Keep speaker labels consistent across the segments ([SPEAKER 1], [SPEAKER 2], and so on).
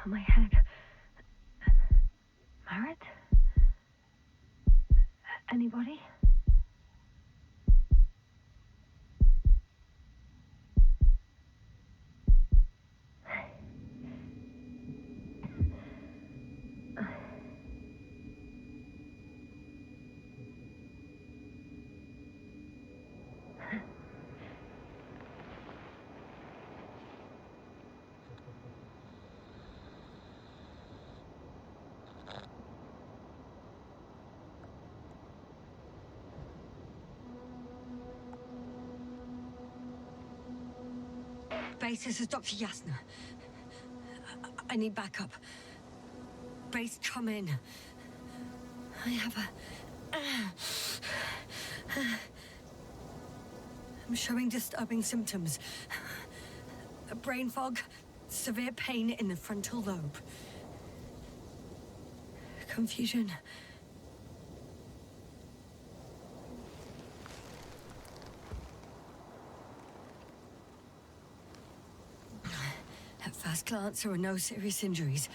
[SPEAKER 1] on my head. Marit? Anybody?
[SPEAKER 2] Base, this is Dr. Yasna. I need backup. Base, come in. I have I'm showing disturbing symptoms. Brain fog, severe pain in the frontal lobe. Confusion. At first glance, there are no serious injuries.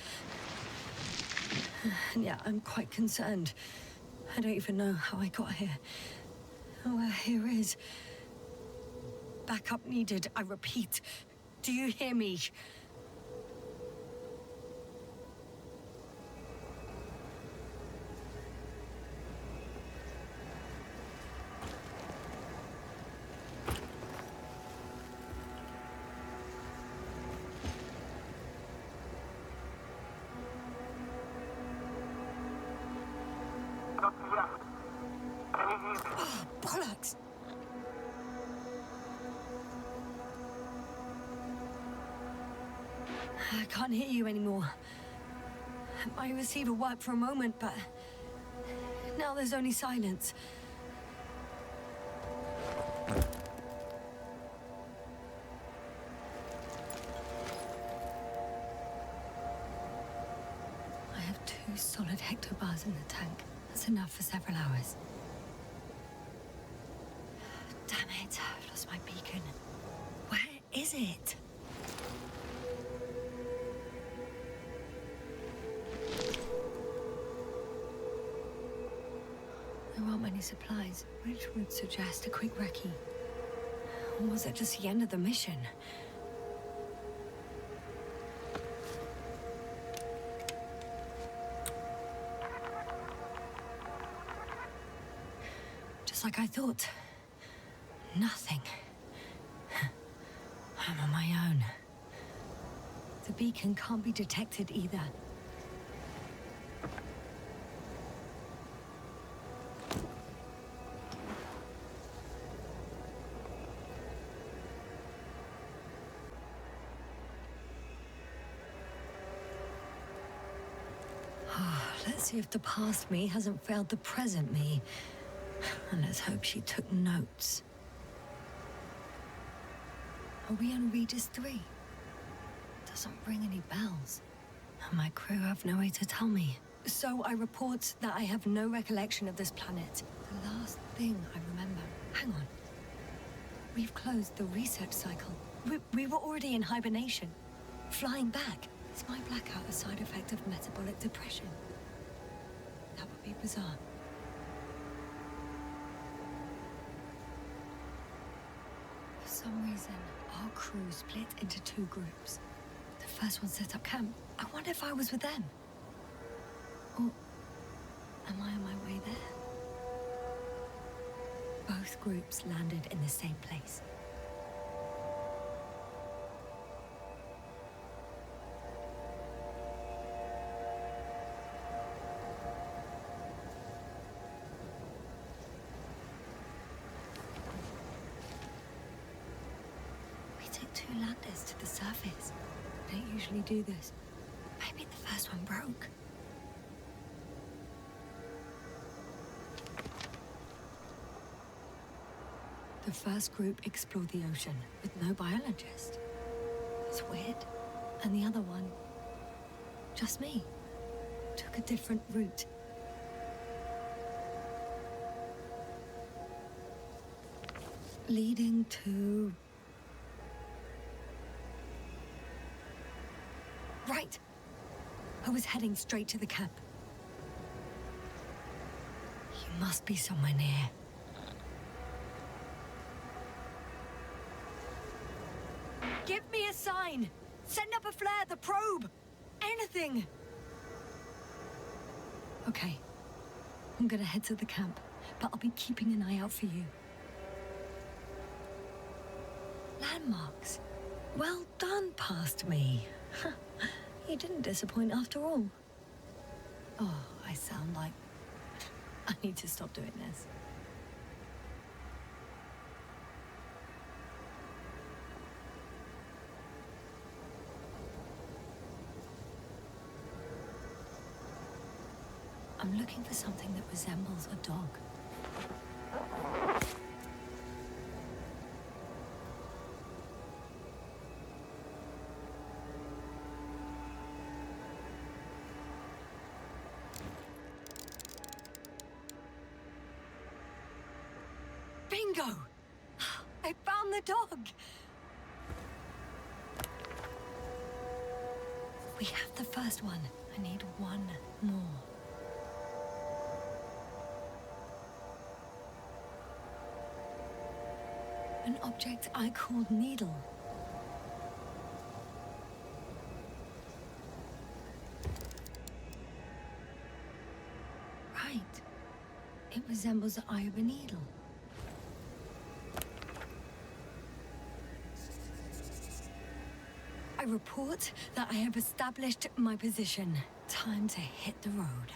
[SPEAKER 2] And yet, I'm quite concerned. I don't even know how I got here. Where here is. Backup needed, I repeat. Do you hear me? Oh, bollocks! I can't hear you anymore. My receiver worked for a moment, but now there's only silence. I have 2 solid hectobars in the tank. That's enough for several hours. Damn it, I've lost my beacon. Where is it? There aren't many supplies, which would suggest a quick recce. Or was it just the end of the mission? Just like I thought. Nothing. I'm on my own. The beacon can't be detected either. Let's see if the past me hasn't failed the present me. And let's hope she took notes. Are we on Regis 3? Doesn't ring any bells. And my crew have no way to tell me. So I report that I have no recollection of this planet. The last thing I remember... Hang on. We've closed the research cycle. We were already in hibernation. Flying back. Is my blackout a side effect of metabolic depression? That would be bizarre. For some reason, our crew split into 2 groups. The first one set up camp. I wonder if I was with them. Or am I on my way there? Both groups landed in the same place. We took 2 landers to the surface. We don't usually do this. Maybe the first one broke. The first group explored the ocean with no biologist. It's weird. And the other one, just me, took a different route. Leading to... Right. I was heading straight to the camp. You must be somewhere near. Give me a sign! Send up a flare, the probe! Anything! Okay. I'm gonna head to the camp, but I'll be keeping an eye out for you. Landmarks. Well done, past me. You didn't disappoint after all. Oh, I sound like... I need to stop doing this. I'm looking for something that resembles a dog. Bingo! I found the dog! We have the first one. I need one more. An object I called Needle. Right. It resembles the eye of a needle. I report that I have established my position. Time to hit the road.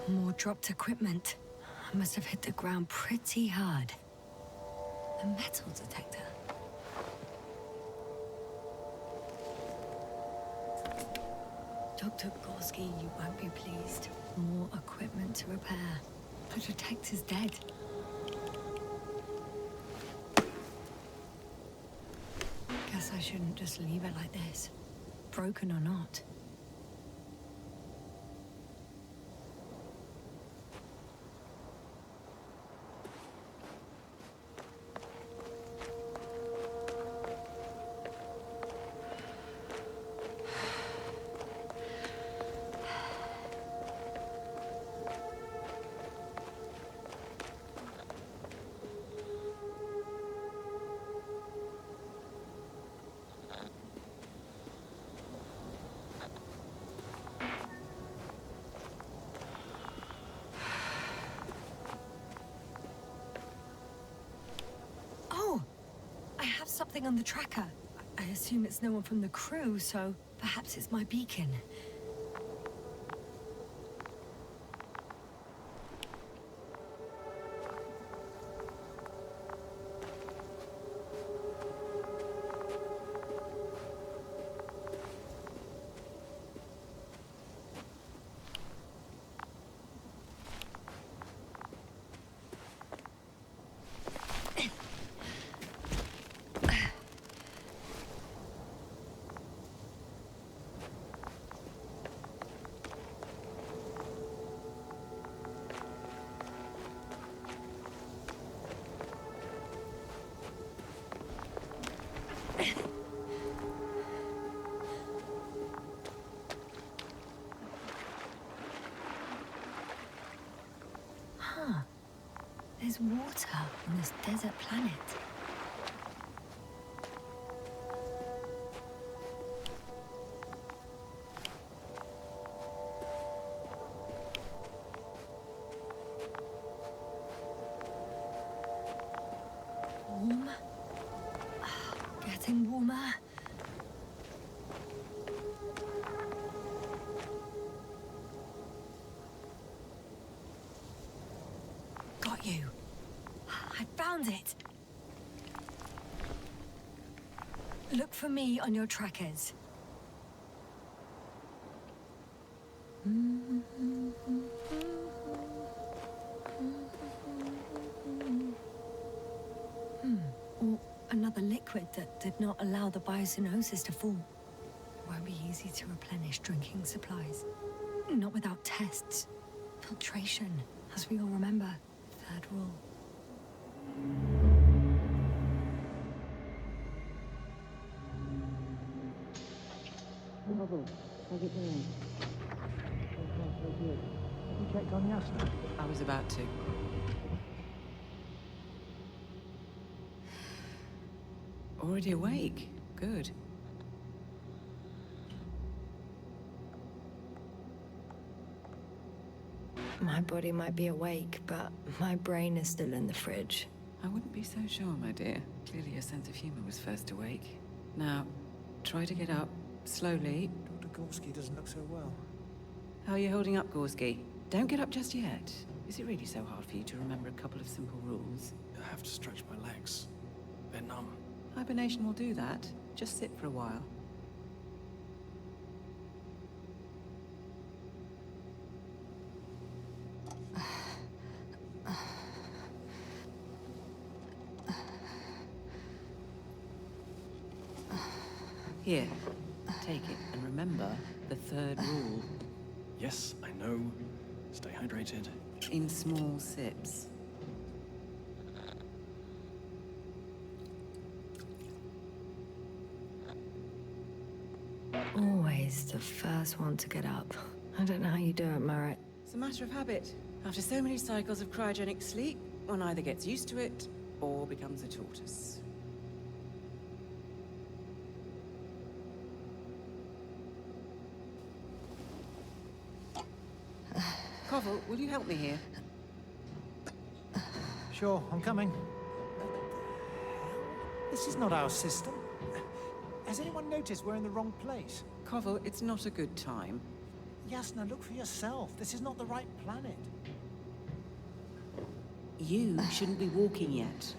[SPEAKER 2] More dropped equipment. I must have hit the ground pretty hard. A metal detector. Dr. Gorski, you won't be pleased. More equipment to repair. The detector's dead. Guess I shouldn't just leave it like this. Broken or not. Something on the tracker. I assume it's no one from the crew, so perhaps it's my beacon. is water on this desert planet? Warm? Getting warmer. Got you. I found it. Look for me on your trackers. Or another liquid that did not allow the biocenosis to fall. Won't be easy to replenish drinking supplies. Not without tests. Filtration, as we all remember. Third rule.
[SPEAKER 1] How's it going? So good. Have you checked on Yasna?
[SPEAKER 3] I was about to. Already awake? Good.
[SPEAKER 2] My body might be awake, but my brain is still in the fridge.
[SPEAKER 3] I wouldn't be so sure, my dear. Clearly your sense of humor was first awake. Now, try to get up, slowly.
[SPEAKER 1] Dr. Gorski doesn't look so well.
[SPEAKER 3] How are you holding up, Gorski? Don't get up just yet. Is it really so hard for you to remember a couple of simple rules?
[SPEAKER 1] I have to stretch my legs. They're numb.
[SPEAKER 3] Hibernation will do that. Just sit for a while. Here, take it, and remember the third rule.
[SPEAKER 1] Yes, I know. Stay hydrated.
[SPEAKER 3] In small sips.
[SPEAKER 2] Always the first one to get up. I don't know how you do it, Merritt.
[SPEAKER 3] It's a matter of habit. After so many cycles of cryogenic sleep, one either gets used to it or becomes a tortoise. Koval, will you help me here?
[SPEAKER 1] Sure, I'm coming. This is not our system. Has anyone noticed we're in the wrong place?
[SPEAKER 3] Koval, it's not a good time.
[SPEAKER 1] Yasna, look for yourself. This is not the right planet.
[SPEAKER 3] You shouldn't be walking yet.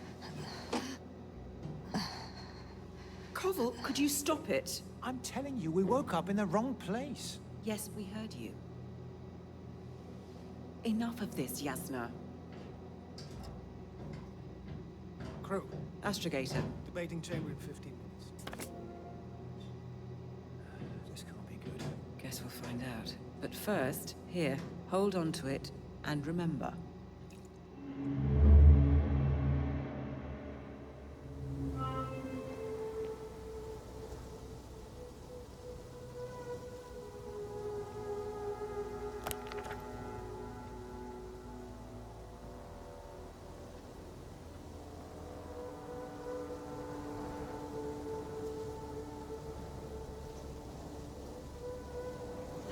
[SPEAKER 3] Koval, could you stop it?
[SPEAKER 1] I'm telling you, we woke up in the wrong place.
[SPEAKER 3] Yes, we heard you. Enough of this, Yasna.
[SPEAKER 1] Crew,
[SPEAKER 3] Astrogator.
[SPEAKER 1] debating chamber in 15 minutes. This can't be good.
[SPEAKER 3] Guess we'll find out. But first, here, hold on to it, and remember.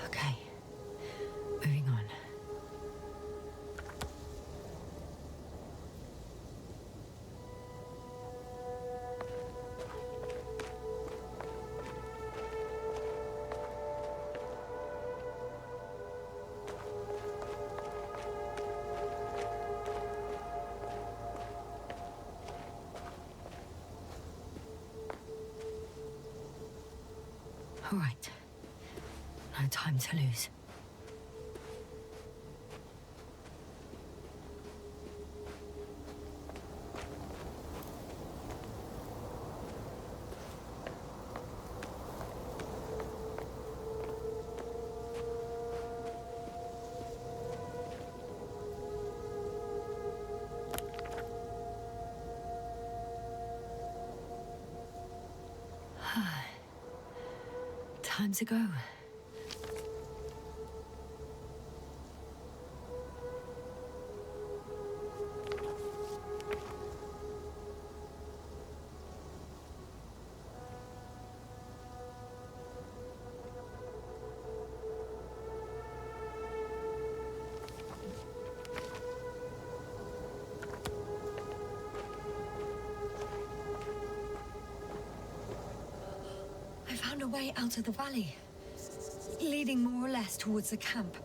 [SPEAKER 2] Okay. Moving on. All right. No time to lose. Time to go. found a way out of the valley, leading more or less towards the camp.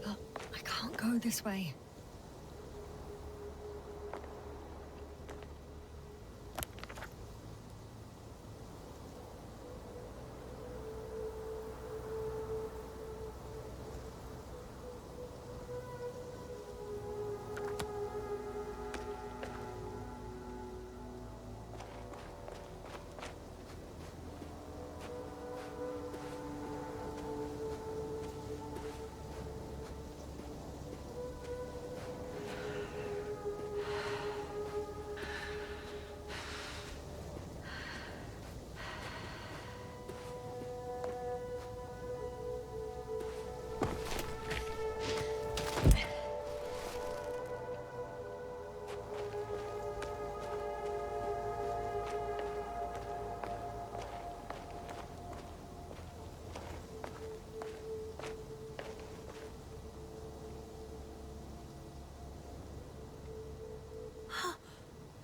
[SPEAKER 2] But I can't go this way.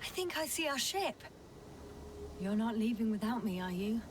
[SPEAKER 2] I think I see our ship. You're not leaving without me, are you?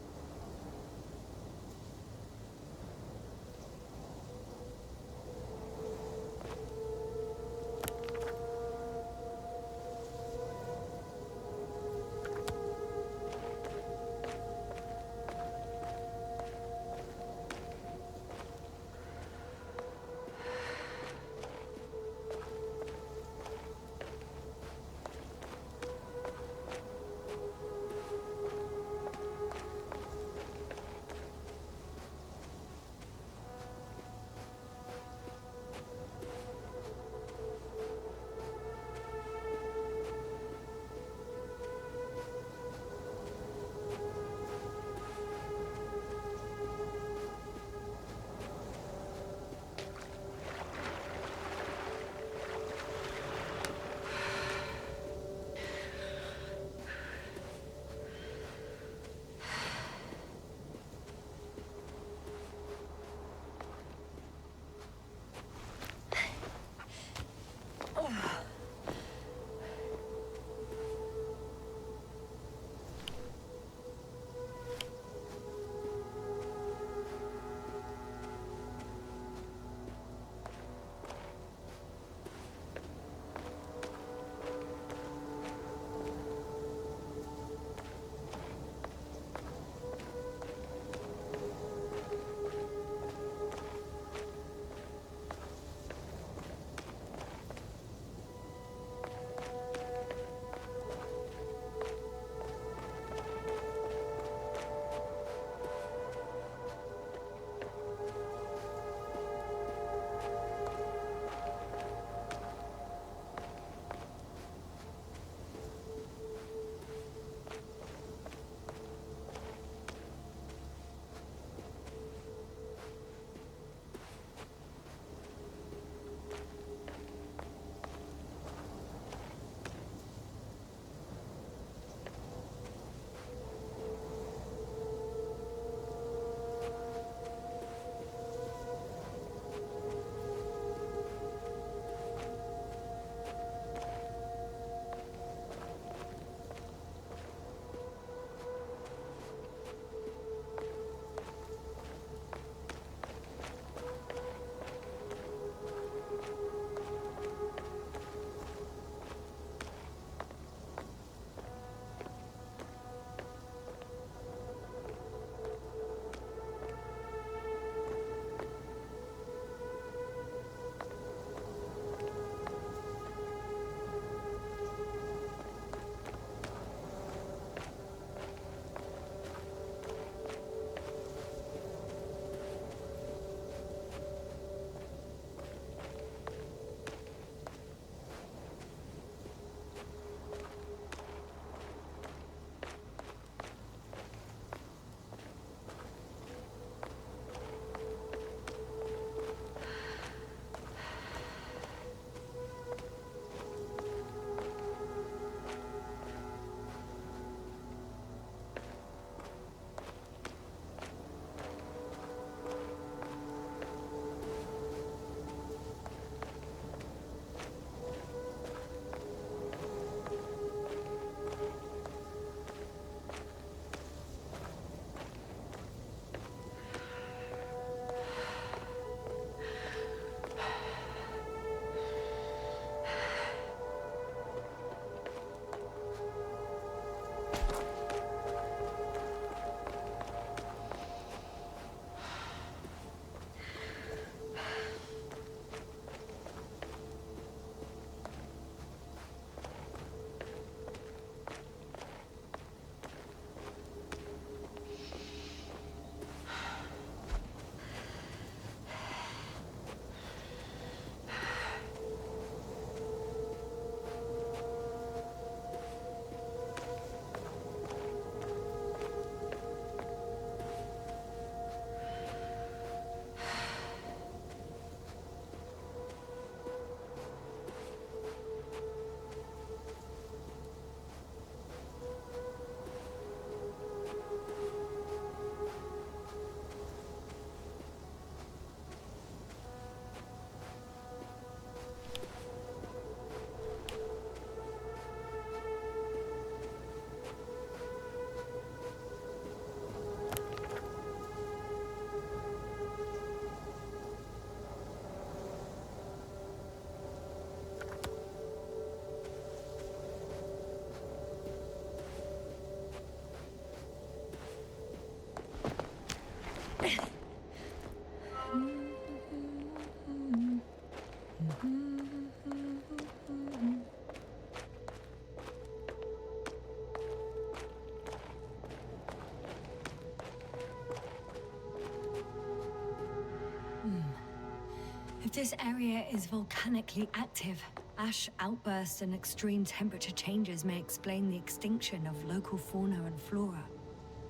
[SPEAKER 2] This area is volcanically active. Ash outbursts and extreme temperature changes may explain the extinction of local fauna and flora.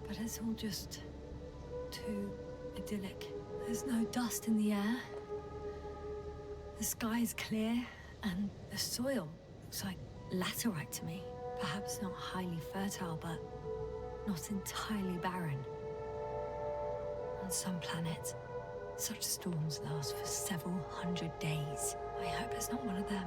[SPEAKER 2] But it's all just too idyllic. There's no dust in the air. The sky's clear, and the soil looks like laterite to me. Perhaps not highly fertile, but not entirely barren. On some planets, such storms last for several hundred days. I hope it's not one of them.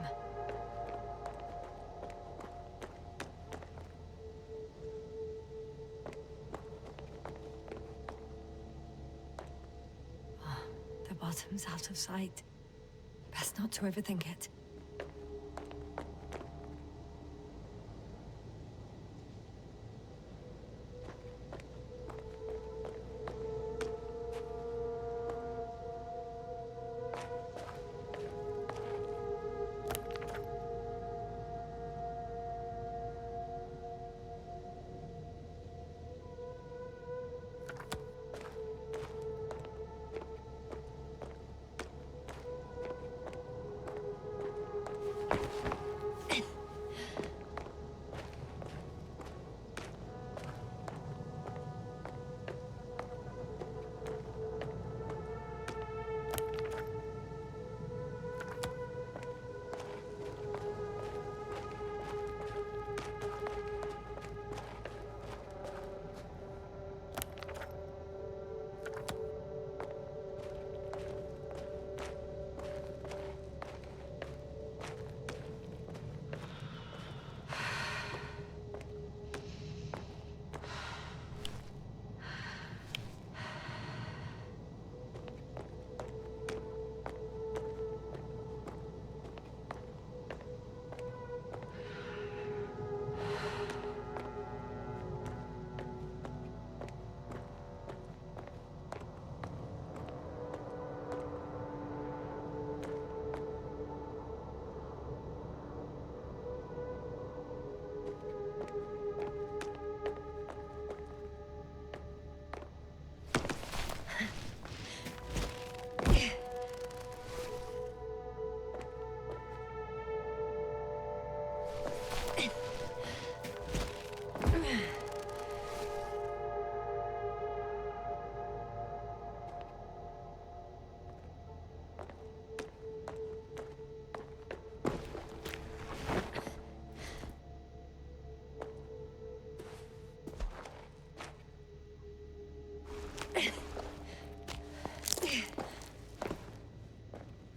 [SPEAKER 2] Oh, the bottom's out of sight. Best not to overthink it.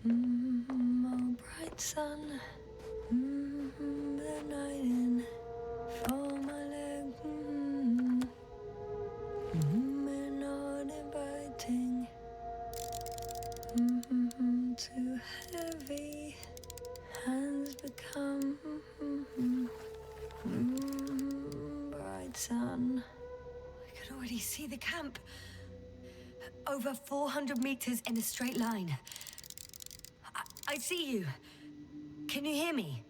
[SPEAKER 2] Oh, bright sun, the night in for my leg. We're not inviting. Too heavy, hands become bright sun. I could already see the camp. Over 400 meters in a straight line. I see you. Can you hear me?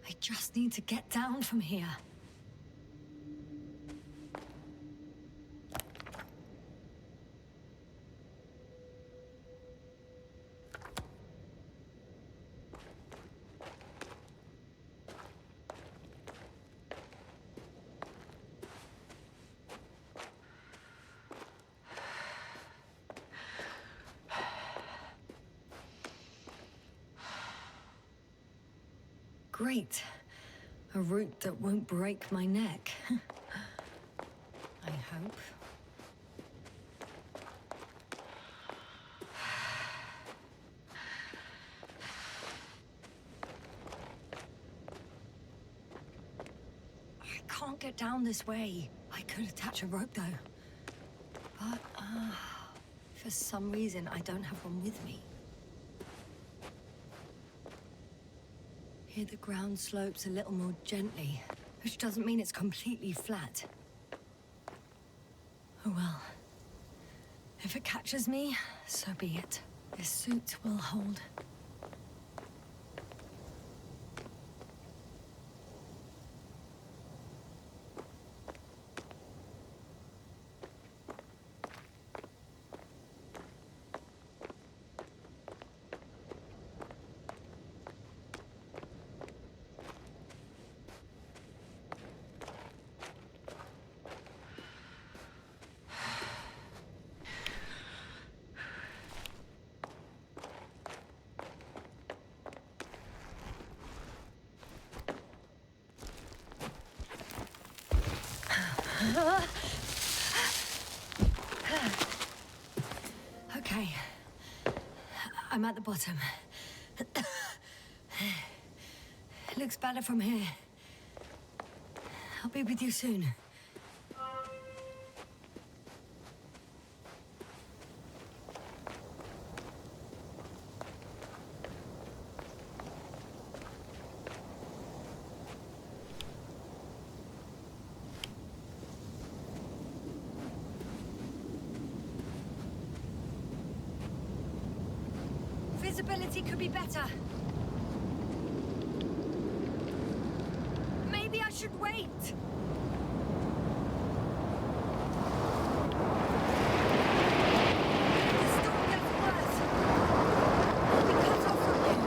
[SPEAKER 2] I just need to get down from here. Great. A route that won't break my neck. I hope. I can't get down this way. I could attach a rope though. But, for some reason I don't have one with me. Here the ground slopes a little more gently, which doesn't mean it's completely flat. Oh well. If it catches me, so be it. This suit will hold. Okay. I'm at the bottom. It looks better from here. I'll be with you soon. Visibility could be better. Maybe I should wait. The storm gets worse. I'll be cut off from you.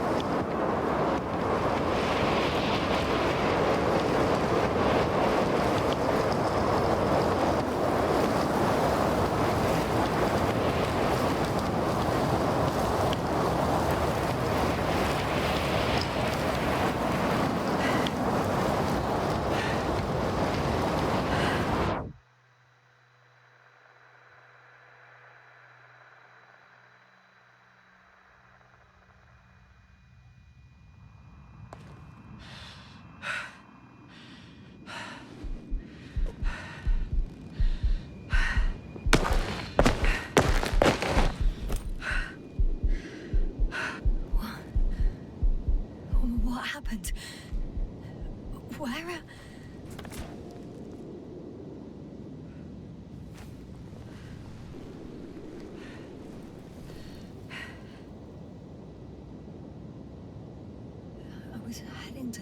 [SPEAKER 2] What happened? Where? I was heading to...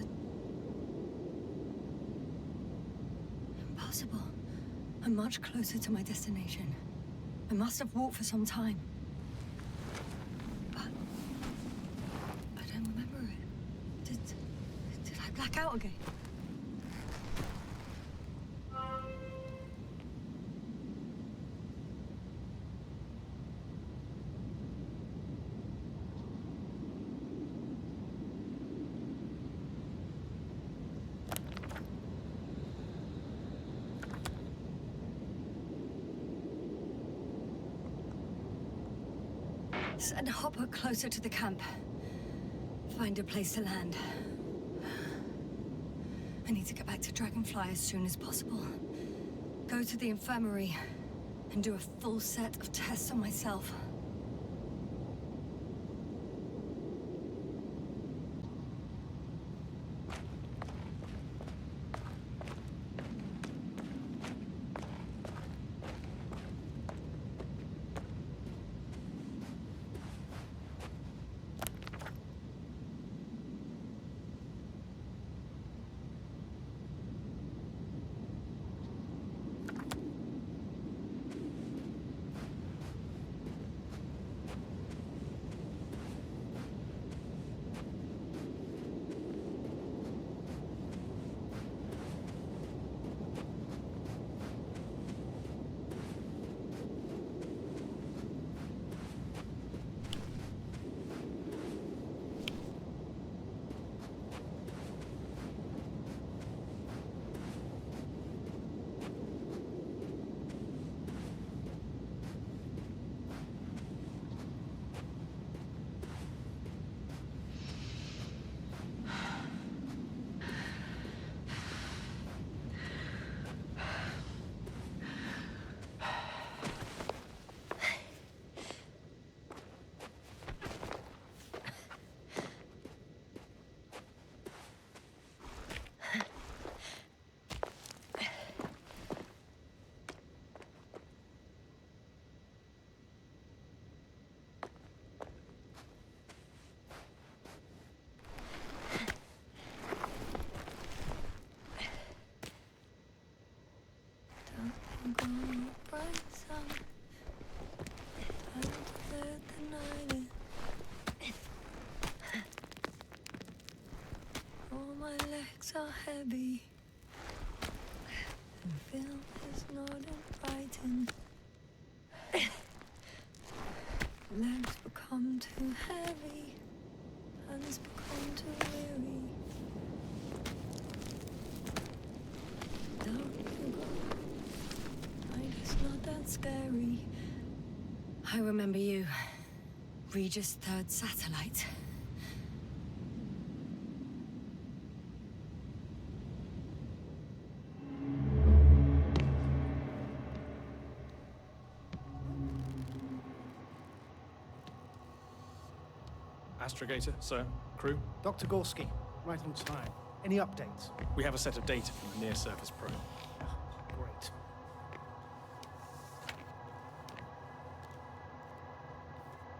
[SPEAKER 2] Impossible. I'm much closer to my destination. I must have walked for some time. But... I don't remember it. Did I black out again? Send Hopper closer to the camp. Find a place to land. I need to get back to Dragonfly as soon as possible. Go to the infirmary and do a full set of tests on myself. So heavy, and film is not inviting. Legs become too heavy, hands become too weary. Don't go Fairy. I remember you. Regis' third satellite.
[SPEAKER 4] Astrogator, sir. Crew.
[SPEAKER 1] Dr. Gorski, right on time. Any updates?
[SPEAKER 4] We have a set of data from the near-surface probe.
[SPEAKER 1] Great.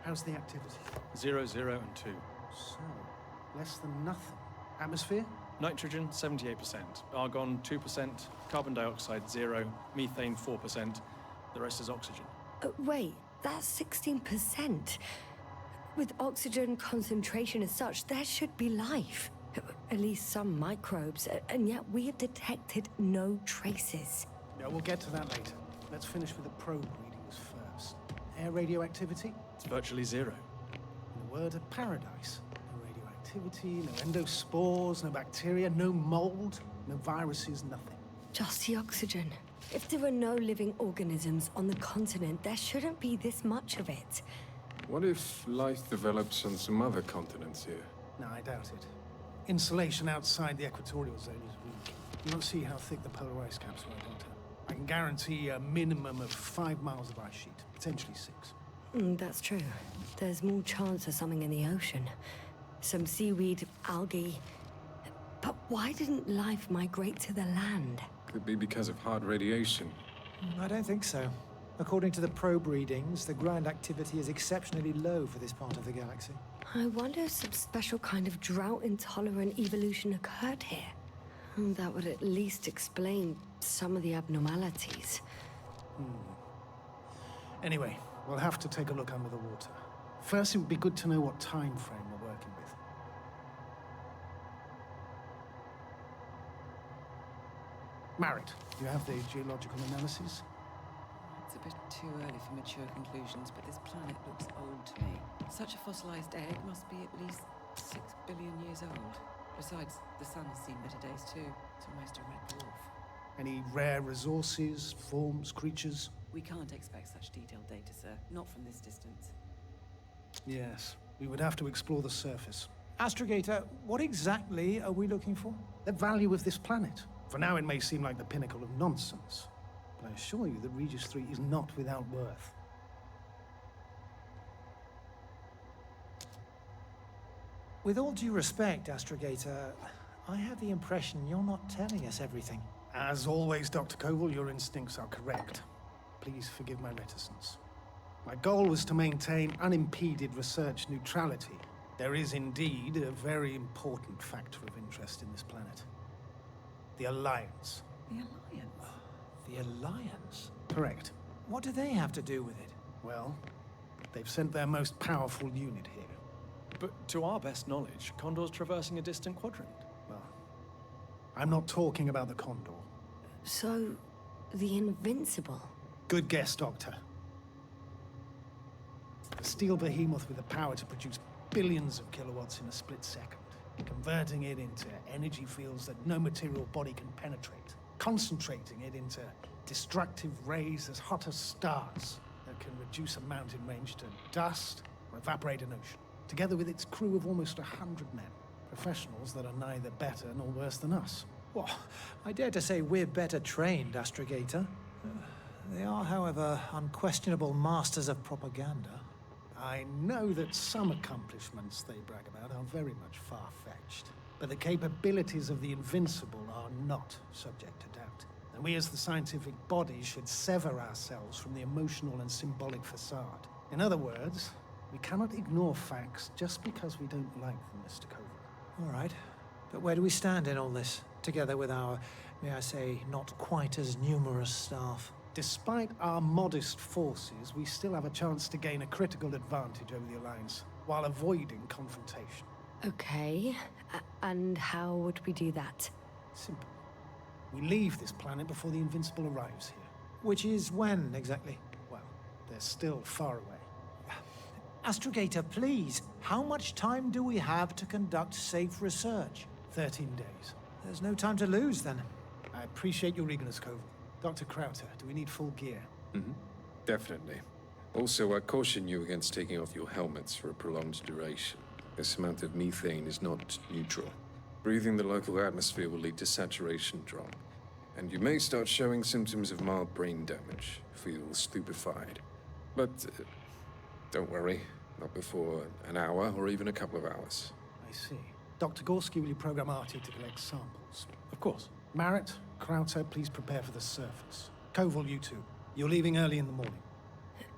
[SPEAKER 1] How's the activity?
[SPEAKER 4] 0, 0, and 2.
[SPEAKER 1] So, less than nothing. Atmosphere?
[SPEAKER 4] Nitrogen, 78%. Argon, 2%. Carbon dioxide, 0. Methane, 4%. The rest is oxygen.
[SPEAKER 2] Wait, that's 16%. With oxygen concentration as such, there should be life. At least some microbes, and yet we have detected no traces.
[SPEAKER 1] Yeah, we'll get to that later. Let's finish with the probe readings first. Air radioactivity?
[SPEAKER 4] It's virtually 0.
[SPEAKER 1] In a word, a paradise. No radioactivity, no endospores, no bacteria, no mold, no viruses, nothing.
[SPEAKER 2] Just the oxygen. If there are no living organisms on the continent, there shouldn't be this much of it.
[SPEAKER 5] What if life develops on some other continents here?
[SPEAKER 1] No, I doubt it. Insulation outside the equatorial zone is weak. You don't see how thick the polar ice caps are, Doctor. I can guarantee a minimum of 5 miles of ice sheet, potentially 6.
[SPEAKER 2] That's true. There's more chance of something in the ocean. Some seaweed, algae. But why didn't life migrate to the land?
[SPEAKER 5] Could be because of hard radiation.
[SPEAKER 6] I don't think so. According to the probe readings, the ground activity is exceptionally low for this part of the galaxy.
[SPEAKER 2] I wonder if some special kind of drought-intolerant evolution occurred here. That would at least explain some of the abnormalities.
[SPEAKER 1] Anyway, we'll have to take a look under the water. First, it would be good to know what time frame we're working with. Marriott, do you have the geological analysis?
[SPEAKER 3] It's a bit too early for mature conclusions, but this planet looks old to me. Such a fossilized egg must be at least 6 billion years old. Besides, the sun has seen better days too. It's almost a red dwarf.
[SPEAKER 1] Any rare resources, forms, creatures?
[SPEAKER 3] We can't expect such detailed data, sir. Not from this distance.
[SPEAKER 1] Yes, we would have to explore the surface.
[SPEAKER 6] Astrogator, what exactly are we looking for?
[SPEAKER 1] The value of this planet. For now, it may seem like the pinnacle of nonsense, but I assure you that Regis 3 is not without worth.
[SPEAKER 6] With all due respect, Astrogator, I have the impression you're not telling us everything.
[SPEAKER 1] As always, Dr. Koval, your instincts are correct. Please forgive my reticence. My goal was to maintain unimpeded research neutrality. There is indeed a very important factor of interest in this planet. The Alliance.
[SPEAKER 3] The Alliance?
[SPEAKER 6] The Alliance?
[SPEAKER 1] Correct.
[SPEAKER 6] What do they have to do with it?
[SPEAKER 1] Well, they've sent their most powerful unit here.
[SPEAKER 4] But to our best knowledge, Condor's traversing a distant quadrant.
[SPEAKER 1] Well, I'm not talking about the Condor.
[SPEAKER 2] So, the Invincible.
[SPEAKER 1] Good guess, Doctor. A steel behemoth with the power to produce billions of kilowatts in a split second, converting it into energy fields that no material body can penetrate, concentrating it into destructive rays as hot as stars that can reduce a mountain range to dust or evaporate an ocean, together with its crew of almost 100 men, professionals that are neither better nor worse than us.
[SPEAKER 6] Well, I dare to say we're better trained, Astrogator. They are, however, unquestionable masters of propaganda.
[SPEAKER 1] I know that some accomplishments they brag about are very much far-fetched, but the capabilities of the Invincible are not subject to doubt. And we as the scientific body should sever ourselves from the emotional and symbolic facade. In other words, we cannot ignore facts just because we don't like them, Mr. Koval.
[SPEAKER 6] All right. But where do we stand in all this, together with our, may I say, not quite as numerous staff?
[SPEAKER 1] Despite our modest forces, we still have a chance to gain a critical advantage over the Alliance, while avoiding confrontation.
[SPEAKER 2] Okay, and how would we do that?
[SPEAKER 1] Simple. We leave this planet before the Invincible arrives here.
[SPEAKER 6] Which is when, exactly?
[SPEAKER 1] Well, they're still far away.
[SPEAKER 6] Astrogator, please, how much time do we have to conduct safe research?
[SPEAKER 1] 13 days.
[SPEAKER 6] There's no time to lose, then.
[SPEAKER 1] I appreciate your eagerness, Koval. Dr. Krauter, do we need full gear?
[SPEAKER 5] Definitely. Also, I caution you against taking off your helmets for a prolonged duration. This amount of methane is not neutral. Breathing the local atmosphere will lead to saturation drop, and you may start showing symptoms of mild brain damage, feel stupefied. But don't worry, not before an hour or even a couple of hours.
[SPEAKER 1] I see. Dr. Gorski, will you program Artie to collect samples?
[SPEAKER 4] Of course.
[SPEAKER 1] Marrett, Krauter, please prepare for the surface. Koval, you two. You're leaving early in the morning.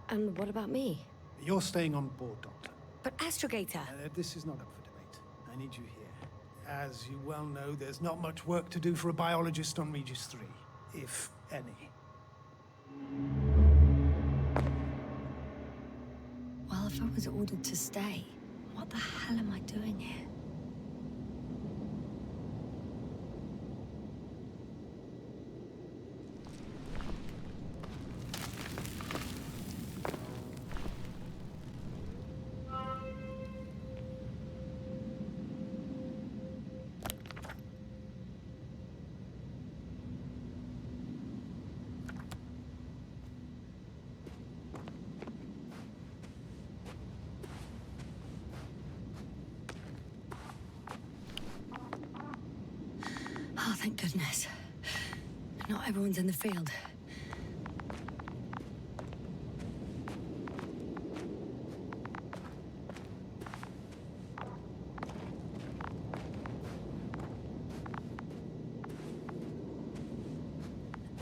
[SPEAKER 2] And what about me?
[SPEAKER 1] You're staying on board, Doctor.
[SPEAKER 2] But Astrogator...
[SPEAKER 1] This is not up for debate. I need you here. As you well know, there's not much work to do for a biologist on Regis 3, if any.
[SPEAKER 2] Well, if I was ordered to stay, what the hell am I doing here? Oh, thank goodness. Not everyone's in the field.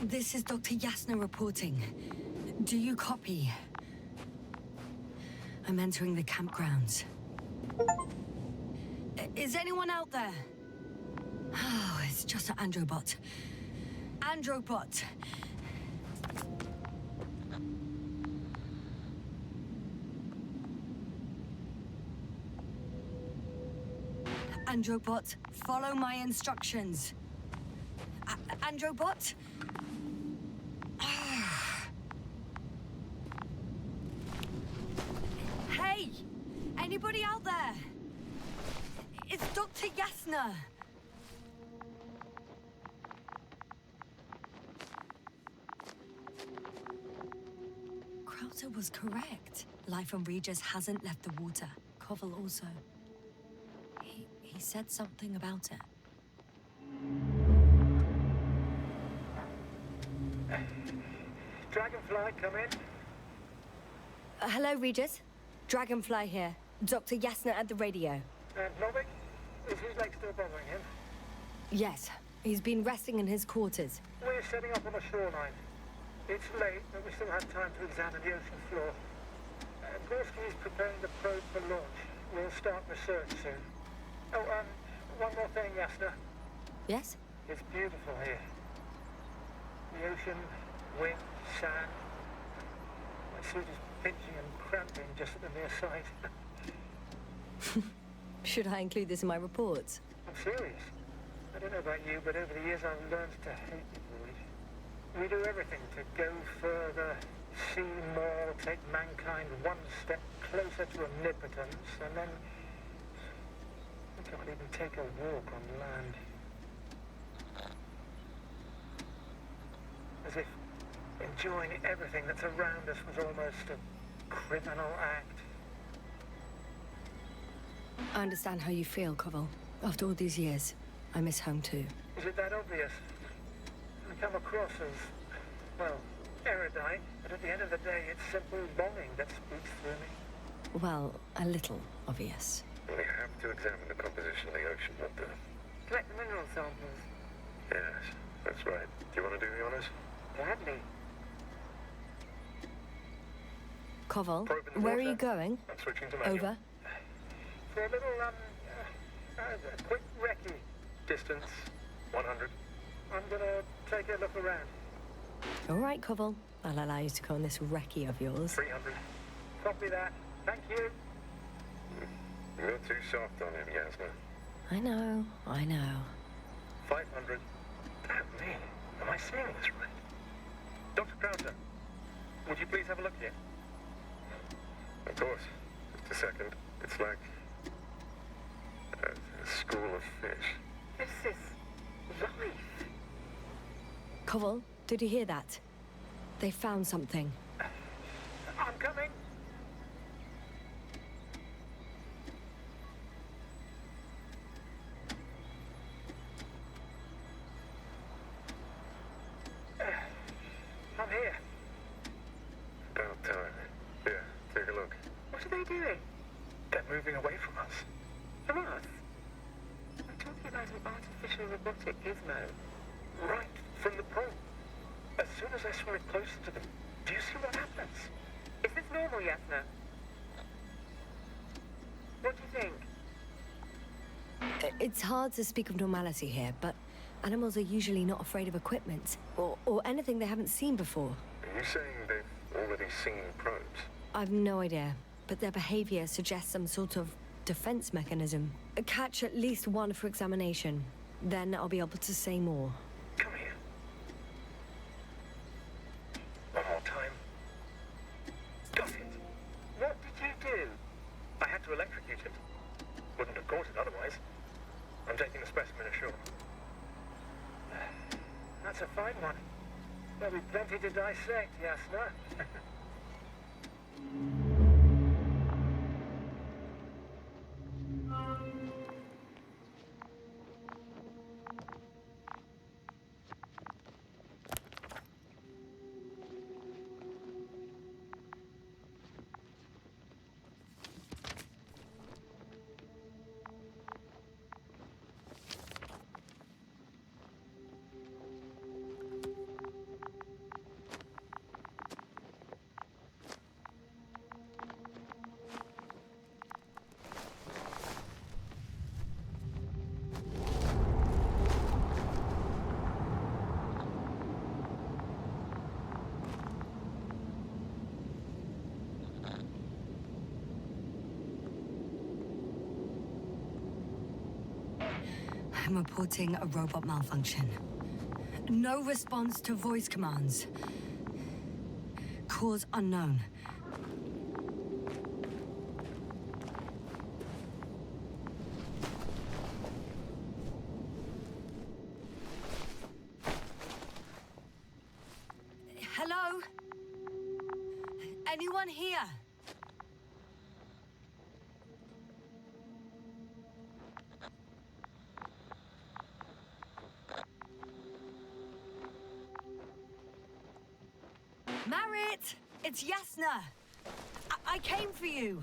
[SPEAKER 2] This is Dr. Yasna reporting. Do you copy? I'm entering the campgrounds. Is anyone out there? Oh, it's just an Androbot. Androbot! Androbot, follow my instructions. Androbot? Hey! Anybody out there? It's Dr. Yasna! Krauter was correct. Life on Regis hasn't left the water. Koval also. He said something about it.
[SPEAKER 7] Dragonfly, come in.
[SPEAKER 2] Hello, Regis. Dragonfly here. Dr. Yasna at the radio.
[SPEAKER 7] Novik, is his leg still bothering him?
[SPEAKER 2] Yes, he's been resting in his quarters.
[SPEAKER 7] We're setting up on the shoreline. It's late, but we still have time to examine the ocean floor. Gorski is preparing the probe for launch. We'll start research soon. Oh, one more thing, Yasna.
[SPEAKER 2] Yes?
[SPEAKER 7] It's beautiful here. The ocean, wind, sand. My suit is pinching and cramping just at the mere sight.
[SPEAKER 2] Should I include this in my reports?
[SPEAKER 7] I'm serious. I don't know about you, but over the years I've learned to hate the void. We do everything to go further, see more, take mankind one step closer to omnipotence, and then we can't even take a walk on land. As if enjoying everything that's around us was almost a criminal act.
[SPEAKER 2] I understand how you feel, Koval. After all these years, I miss home too.
[SPEAKER 7] Is it that obvious? I come across as, well, erudite, but at the end of the day, it's simple longing that speaks through me.
[SPEAKER 2] Well, a little obvious.
[SPEAKER 8] We have to examine the composition of the ocean, Doctor.
[SPEAKER 7] Collect the mineral samples.
[SPEAKER 8] Yes, that's right. Do you want to do the honors?
[SPEAKER 7] Gladly.
[SPEAKER 2] Koval,
[SPEAKER 8] Probe in the
[SPEAKER 2] where are
[SPEAKER 8] water.
[SPEAKER 2] you going?
[SPEAKER 8] I'm switching to manual.
[SPEAKER 2] Over.
[SPEAKER 7] For a little, quick recce.
[SPEAKER 8] Distance, 100.
[SPEAKER 7] I'm gonna take a look around.
[SPEAKER 2] All right, Koval. I'll allow you to go on this recce of yours.
[SPEAKER 8] 300.
[SPEAKER 7] Copy that. Thank you.
[SPEAKER 8] You're too soft on him, Yasna.
[SPEAKER 2] I know, I know.
[SPEAKER 8] 500. Damn me. Am I seeing this right? Dr. Krauser, would you please have a look here? Of course. Just a second. It's like a school of fish.
[SPEAKER 7] This is life.
[SPEAKER 2] Koval, did you hear that? They found something.
[SPEAKER 7] coming. I'm here.
[SPEAKER 8] About time. Here, take a look.
[SPEAKER 7] What are they doing?
[SPEAKER 8] They're moving away from us.
[SPEAKER 7] From us? I'm talking about an artificial robotic gizmo.
[SPEAKER 8] Right from the probe. As soon as I swim it closer to them, do you see what happens?
[SPEAKER 7] Is this normal, Yasna? What do you think?
[SPEAKER 2] It's hard to speak of normality here, but animals are usually not afraid of equipment or anything they haven't seen before.
[SPEAKER 8] Are you saying they've already seen probes?
[SPEAKER 2] I've no idea, but their behavior suggests some sort of defense mechanism. Catch at least one for examination. Then I'll be able to say more.
[SPEAKER 8] Come here. One more time. Got it.
[SPEAKER 7] What did you do?
[SPEAKER 8] I had to electrocute it. Wouldn't have caught it otherwise. I'm taking the specimen ashore.
[SPEAKER 7] That's a fine one. There'll be plenty to dissect, Yasna.
[SPEAKER 2] I'm reporting a robot malfunction. No response to voice commands. Cause unknown. Hello? Anyone here? Marit! It's Yasna! I came for you!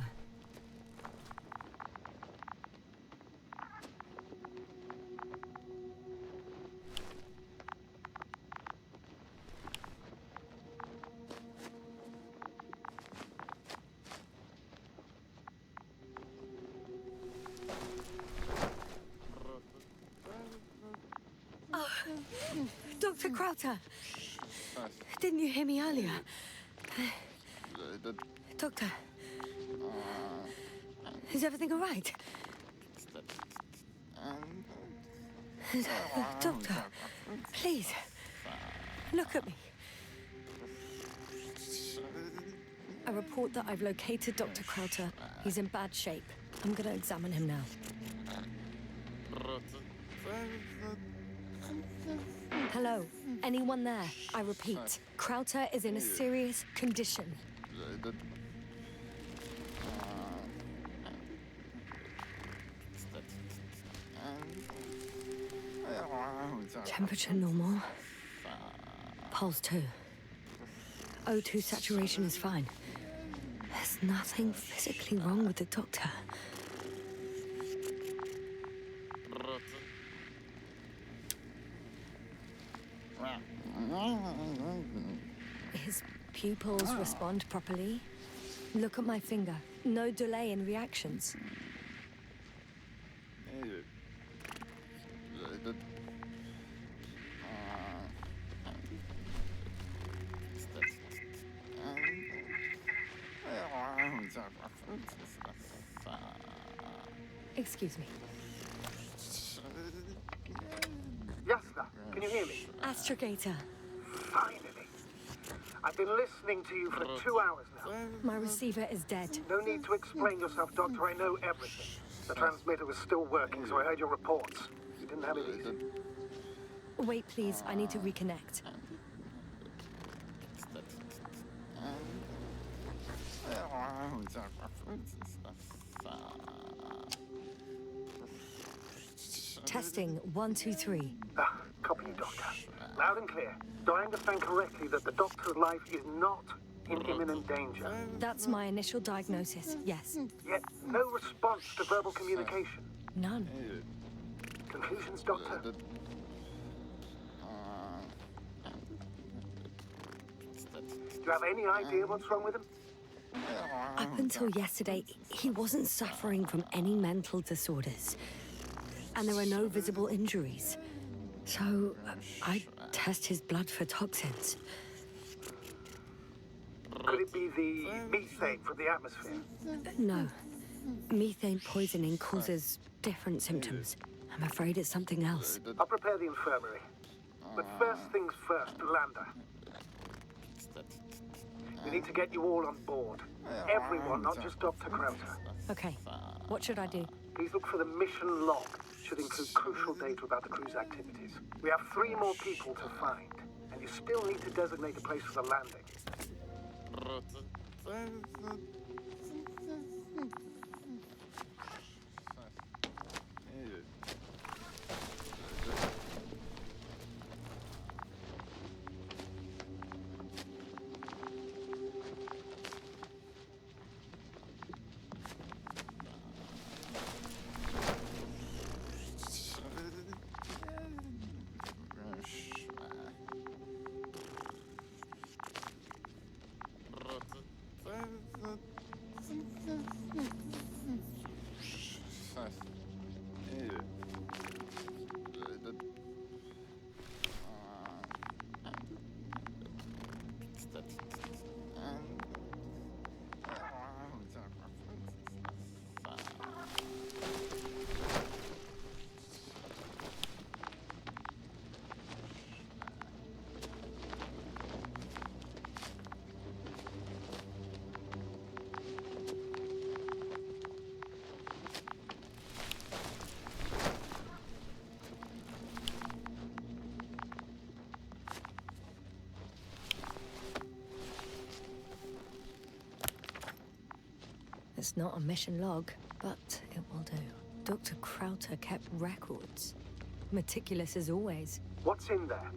[SPEAKER 2] Oh, Dr. Crowther! Didn't you hear me earlier? Doctor. Is everything all right? Doctor, please, look at me. I report that I've located Dr. Crowther. He's in bad shape. I'm gonna examine him now. Hello? Anyone there? I repeat, Crowther is in a serious condition. Temperature normal. Pulse 2. O2 saturation is fine. There's nothing physically wrong with the doctor. His pupils respond properly. Look at my finger. No delay in reactions. Excuse me.
[SPEAKER 7] Yasna, can you hear me?
[SPEAKER 2] Astrogator.
[SPEAKER 7] Finally. I've been listening to you for 2 hours now.
[SPEAKER 2] My receiver is dead.
[SPEAKER 7] No need to explain yourself, Doctor. I know everything. The transmitter was still working, so I heard your reports. You didn't have it easy.
[SPEAKER 2] Wait, please. I need to reconnect. Testing 1, 2, 3.
[SPEAKER 7] Copy you, Doctor. Loud and clear. Do I understand correctly that the Doctor's life is not in imminent danger?
[SPEAKER 2] That's my initial diagnosis, yes.
[SPEAKER 7] Yet no response to verbal communication.
[SPEAKER 2] None.
[SPEAKER 7] Conclusions, Doctor? Do you have any idea what's wrong with him?
[SPEAKER 2] Up until yesterday, he wasn't suffering from any mental disorders. And there were no visible injuries. So, I test his blood for toxins.
[SPEAKER 7] Could it be the methane from the atmosphere?
[SPEAKER 2] No. Methane poisoning causes different symptoms. I'm afraid it's something else.
[SPEAKER 7] I'll prepare the infirmary. But first things first, Lander. We need to get you all on board. Everyone, not just Dr. Krauter.
[SPEAKER 2] Okay. What should I do?
[SPEAKER 7] Please look for the mission log. Should include crucial data about the crew's activities. We have 3 more people to find, and you still need to designate a place for the landing.
[SPEAKER 2] It's not a mission log, but it will do. Dr. Krauter kept records. Meticulous as always.
[SPEAKER 7] What's in there?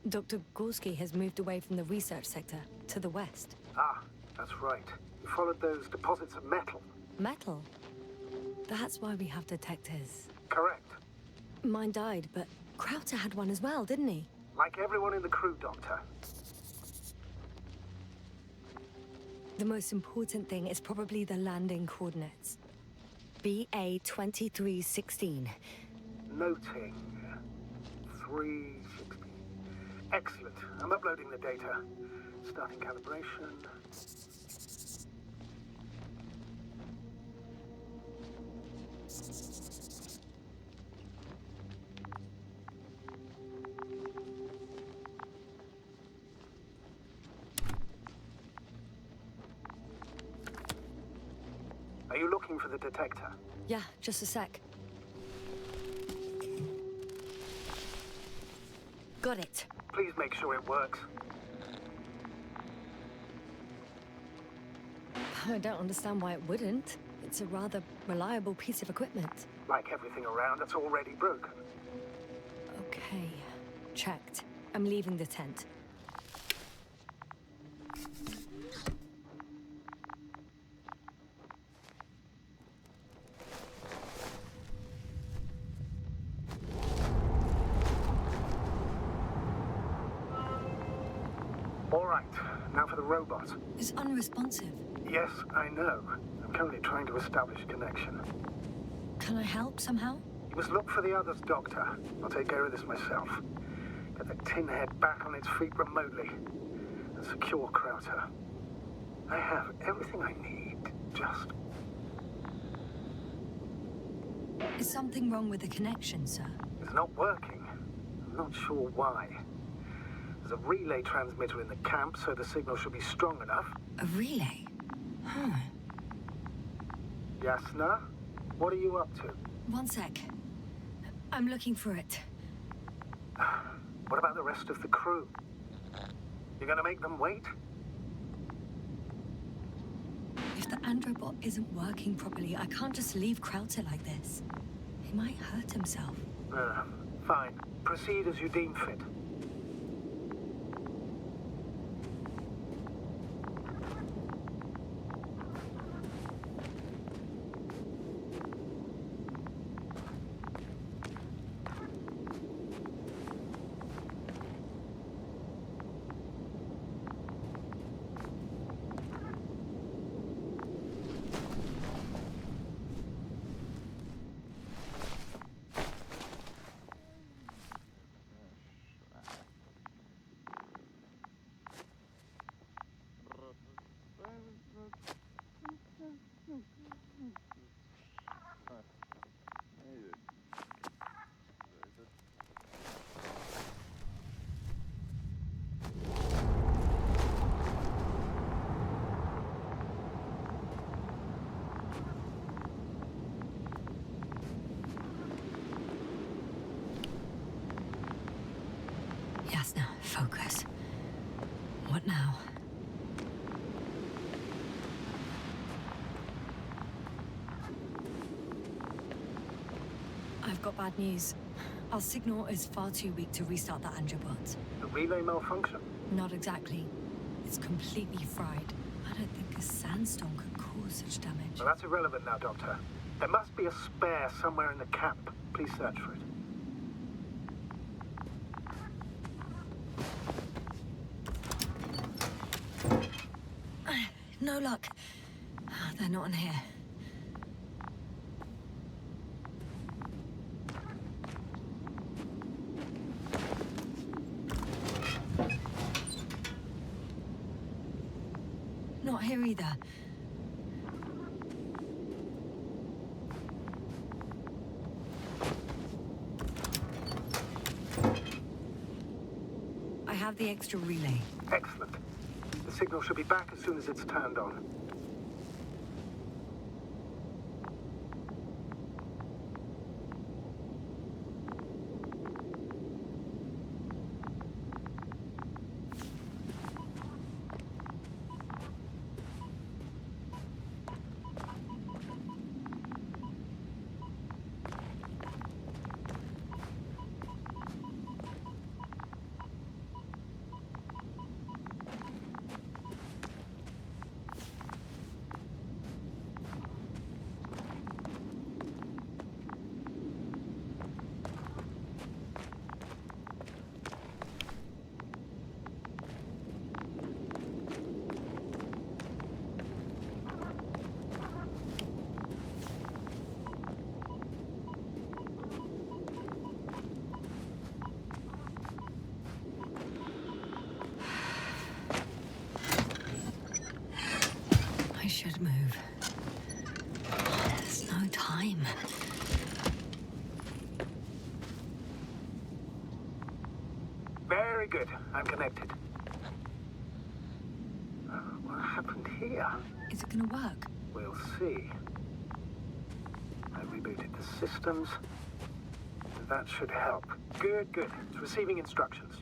[SPEAKER 2] Dr. Gorski has moved away from the research sector to the west.
[SPEAKER 7] Ah, that's right. You followed those deposits of metal.
[SPEAKER 2] Metal? That's why we have detectors.
[SPEAKER 7] Correct.
[SPEAKER 2] Mine died, but Krauter had one as well, didn't he?
[SPEAKER 7] Like everyone in the crew, Doctor.
[SPEAKER 2] The most important thing is probably the landing coordinates. BA 2316.
[SPEAKER 7] Noting. 360. Excellent. I'm uploading the data. Starting calibration. Are you looking for the detector?
[SPEAKER 2] Yeah, just a sec. Got it.
[SPEAKER 7] Please make sure it works.
[SPEAKER 2] I don't understand why it wouldn't. It's a rather reliable piece of equipment.
[SPEAKER 7] Like everything around, it's already broken.
[SPEAKER 2] Okay, checked. I'm leaving the tent.
[SPEAKER 7] All right, now for the robot.
[SPEAKER 2] It's unresponsive.
[SPEAKER 7] Yes, I know. I'm currently trying to establish a connection.
[SPEAKER 2] Can I help somehow?
[SPEAKER 7] You must look for the others, Doctor. I'll take care of this myself. Get the tin head back on its feet remotely. And secure Krauter. I have everything I need. Just...
[SPEAKER 2] Is something wrong with the connection, sir?
[SPEAKER 7] It's not working. I'm not sure why. There's
[SPEAKER 9] a relay transmitter in the camp, so the signal should be strong enough.
[SPEAKER 2] A relay? Huh.
[SPEAKER 9] Yasna, what are you up to?
[SPEAKER 2] One sec. I'm looking for it.
[SPEAKER 9] What about the rest of the crew? You're gonna make them wait?
[SPEAKER 2] If the Androbot isn't working properly, I can't just leave Krauser like this. He might hurt himself.
[SPEAKER 9] Fine. Proceed as you deem fit.
[SPEAKER 2] Yasna, focus. What now? I've got bad news. Our signal is far too weak to restart the Androbot.
[SPEAKER 9] The relay malfunction?
[SPEAKER 2] Not exactly. It's completely fried. I don't think a sandstorm could cause such damage.
[SPEAKER 9] Well, that's irrelevant now, Doctor. There must be a spare somewhere in the camp. Please search for it.
[SPEAKER 2] No luck. They're not in here. Not here either. I have the extra relay.
[SPEAKER 9] Excellent. The signal should be back as soon as it's turned on.
[SPEAKER 2] I should move. There's no time.
[SPEAKER 9] Very good. I'm connected. What happened here?
[SPEAKER 2] Is it gonna work?
[SPEAKER 9] We'll see. I rebooted the systems. That should help. Good. It's receiving instructions.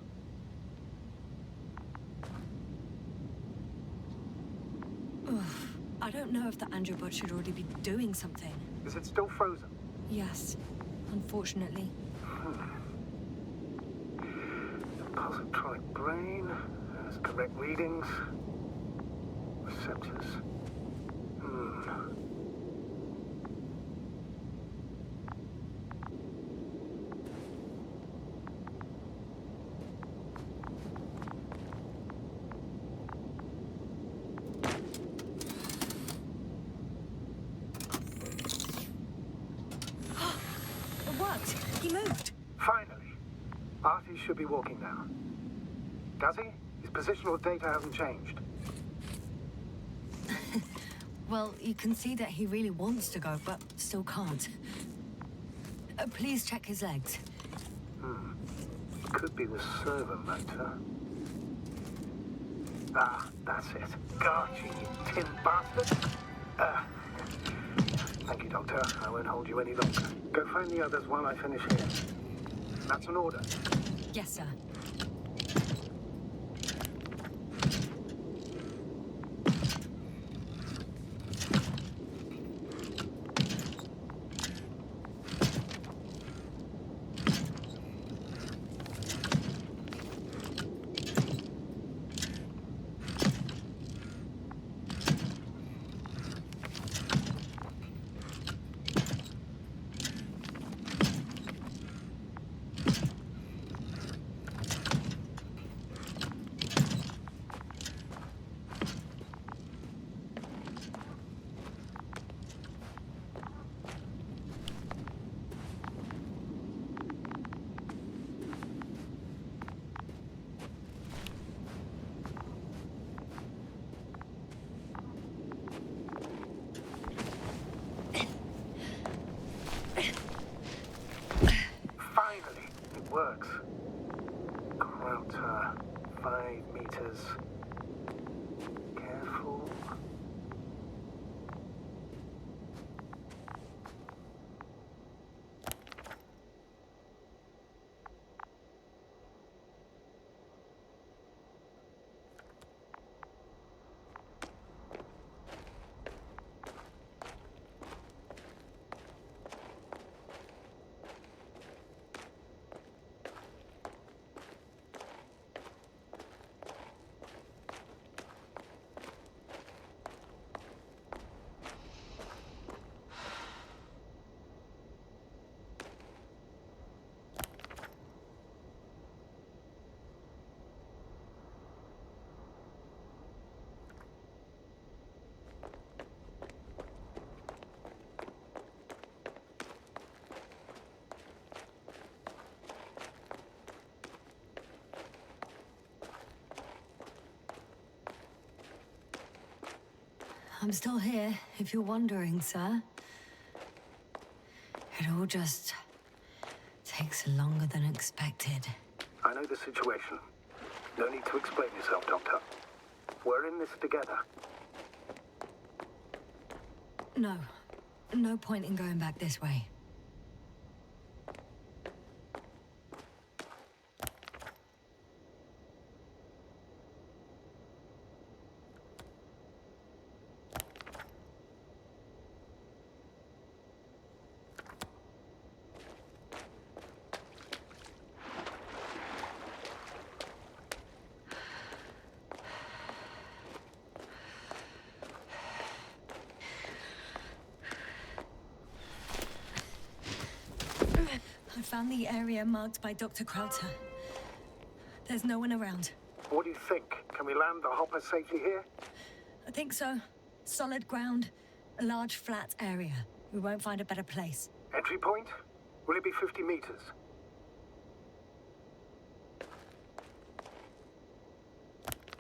[SPEAKER 2] Oof. I don't know if the Androbot should already be doing something.
[SPEAKER 9] Is it still frozen?
[SPEAKER 2] Yes, unfortunately.
[SPEAKER 9] The positronic brain has correct readings. Receptors.
[SPEAKER 2] It worked! He moved!
[SPEAKER 9] Finally. Artie should be walking now. Does he? His positional data hasn't changed.
[SPEAKER 2] Well, you can see that he really wants to go, but still can't. Please check his legs.
[SPEAKER 9] Could be the servo motor. Ah, that's it. Got you, you tin bastard. Thank you, Doctor. I won't hold you any longer. Go find the others while I finish here. That's an order.
[SPEAKER 2] Yes, sir.
[SPEAKER 9] Finally, it works. Krauter, 5 meters. Careful.
[SPEAKER 2] I'm still here, if you're wondering, sir. It all just takes longer than expected.
[SPEAKER 9] I know the situation. No need to explain yourself, Doctor. We're in this together.
[SPEAKER 2] No. No point in going back this way. I found the area marked by Dr. Krauter. There's no one around.
[SPEAKER 9] What do you think? Can we land the hopper safely here?
[SPEAKER 2] I think so. Solid ground, a large flat area. We won't find a better place.
[SPEAKER 9] Entry point? Will it be 50 meters?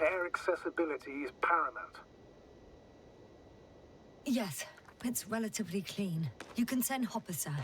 [SPEAKER 9] Air accessibility is paramount.
[SPEAKER 2] Yes, it's relatively clean. You can send Hopper, sir.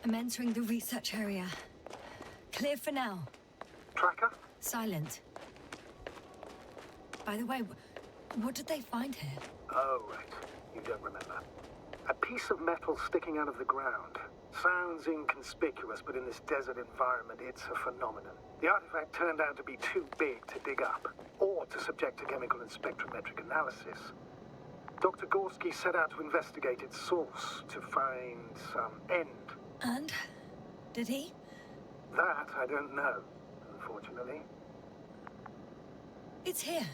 [SPEAKER 2] I'm entering the research area. Clear for now.
[SPEAKER 9] Tracker?
[SPEAKER 2] Silent. By the way, what did they find here?
[SPEAKER 9] Oh, right. You don't remember. A piece of metal sticking out of the ground. Sounds inconspicuous, but in this desert environment, it's a phenomenon. The artifact turned out to be too big to dig up, or to subject to chemical and spectrometric analysis. Dr. Gorski set out to investigate its source, to find some end.
[SPEAKER 2] And? Did he?
[SPEAKER 9] That I don't know, unfortunately. unfortunately.
[SPEAKER 2] It's here.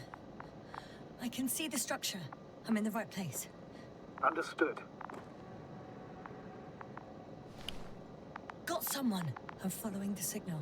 [SPEAKER 2] I can see the structure. I'm in the right place.
[SPEAKER 9] Understood.
[SPEAKER 2] Got someone. I'm following the signal.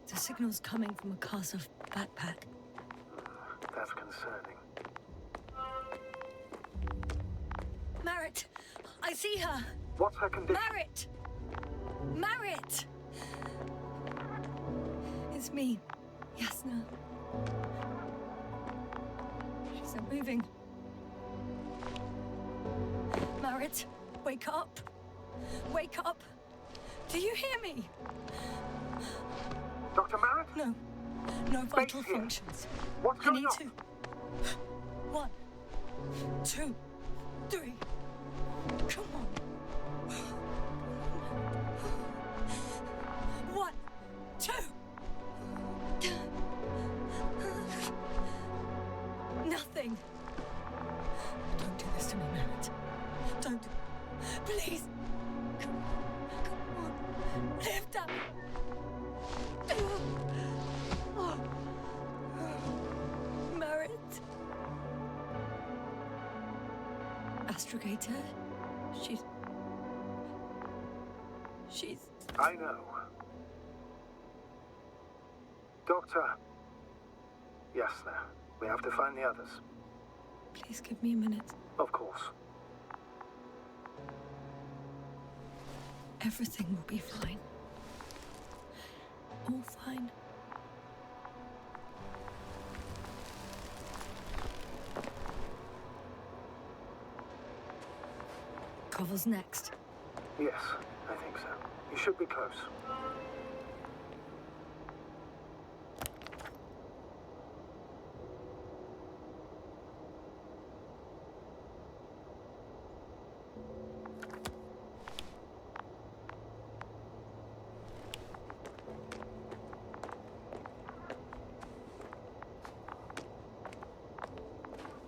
[SPEAKER 2] The signal's coming from a Castle backpack.
[SPEAKER 9] That's concerning.
[SPEAKER 2] Marit! I see her!
[SPEAKER 9] What's her condition?
[SPEAKER 2] Marit! Marit! It's me, Yasna. She's not moving. Marit, wake up! Wake up! Do you hear me?
[SPEAKER 9] Dr. Marit?
[SPEAKER 2] No. No vital
[SPEAKER 9] here.
[SPEAKER 2] functions.
[SPEAKER 9] What's
[SPEAKER 2] I
[SPEAKER 9] going
[SPEAKER 2] need
[SPEAKER 9] on?
[SPEAKER 2] to. 1, 2, 3. Come on. 1, 2. Nothing. Don't do this to me, Marit. Don't. Please. Come on. Lift up. Marit. Astrogator. She's...
[SPEAKER 9] I know. Doctor. Yasna, we have to find the others.
[SPEAKER 2] Please give me a minute.
[SPEAKER 9] Of course.
[SPEAKER 2] Everything will be fine. All fine. Koval's next.
[SPEAKER 9] Yes, I think so. You should be close.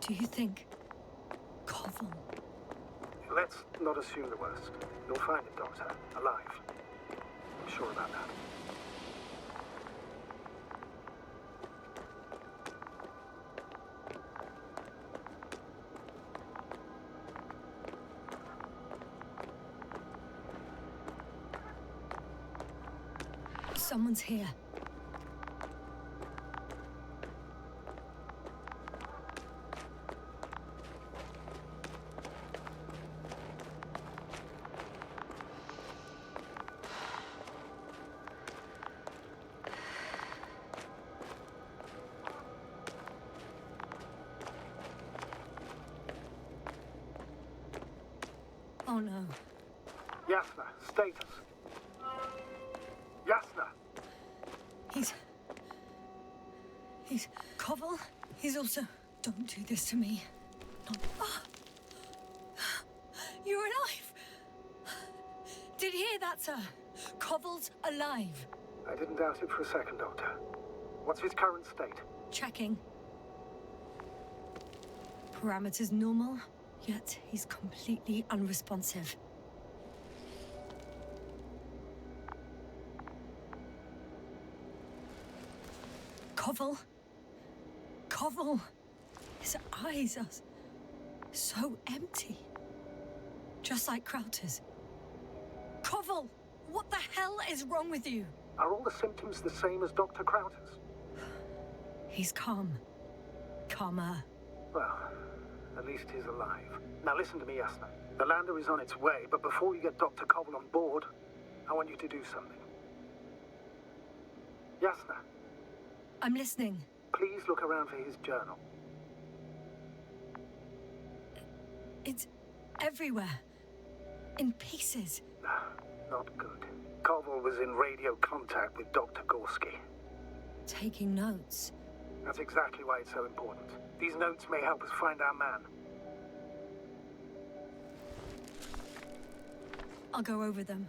[SPEAKER 2] Do you think Koval?
[SPEAKER 9] Let's not assume the worst. You'll find it, Doctor. Alive. I'm sure about that.
[SPEAKER 2] Someone's here. Oh no.
[SPEAKER 9] Yasna, status. Yasna!
[SPEAKER 2] He's Koval. He's also... Don't do this to me. Not... Ah! You're alive! Did you hear that, sir? Koval's alive.
[SPEAKER 9] I didn't doubt it for a second, Doctor. What's his current state?
[SPEAKER 2] Checking. Parameters normal, yet he's completely unresponsive. Koval. Koval. His eyes are so empty. Just like Krauter's. Koval! What the hell is wrong with you?
[SPEAKER 9] Are all the symptoms the same as Dr. Krauter's?
[SPEAKER 2] He's calm. Calmer.
[SPEAKER 9] Well, at least he's alive. Now listen to me, Yasna. The lander is on its way, but before you get Dr. Koval on board, I want you to do something. Yasna,
[SPEAKER 2] I'm listening.
[SPEAKER 9] please look around for his journal.
[SPEAKER 2] everywhere. In pieces.
[SPEAKER 9] Not good. Koval was in radio contact with Dr. Gorski.
[SPEAKER 2] Taking notes.
[SPEAKER 9] That's exactly why it's so important. These notes may help us find our man.
[SPEAKER 2] I'll go over them,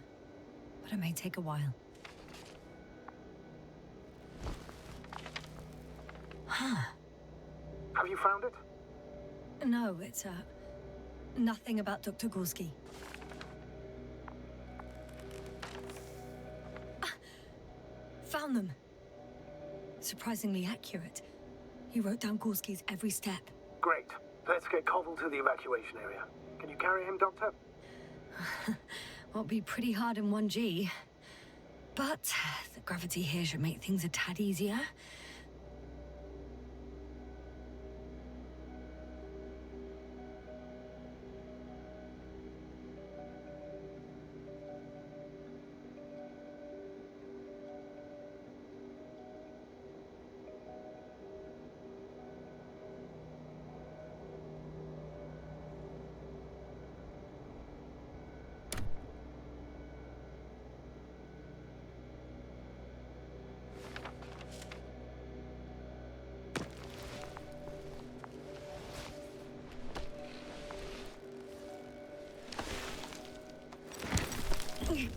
[SPEAKER 2] but it may take a while.
[SPEAKER 9] Have you found it?
[SPEAKER 2] No, it's, nothing about Dr. Gorski. Found them. Surprisingly accurate. He wrote down Gorski's every step.
[SPEAKER 9] Great. Let's get Koval to the evacuation area. Can you carry him, Doctor?
[SPEAKER 2] Won't be pretty hard in 1G. But the gravity here should make things a tad easier.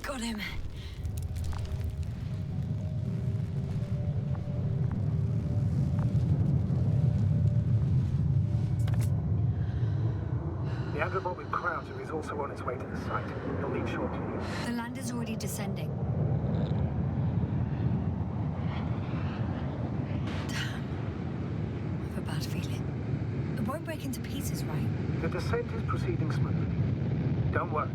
[SPEAKER 2] Got him.
[SPEAKER 9] The Andromov with Krauser is also on its way to the site. He'll need shortly.
[SPEAKER 2] The lander's already descending. Damn. I have a bad feeling. It won't break into pieces, right?
[SPEAKER 9] The descent is proceeding smoothly. Don't worry.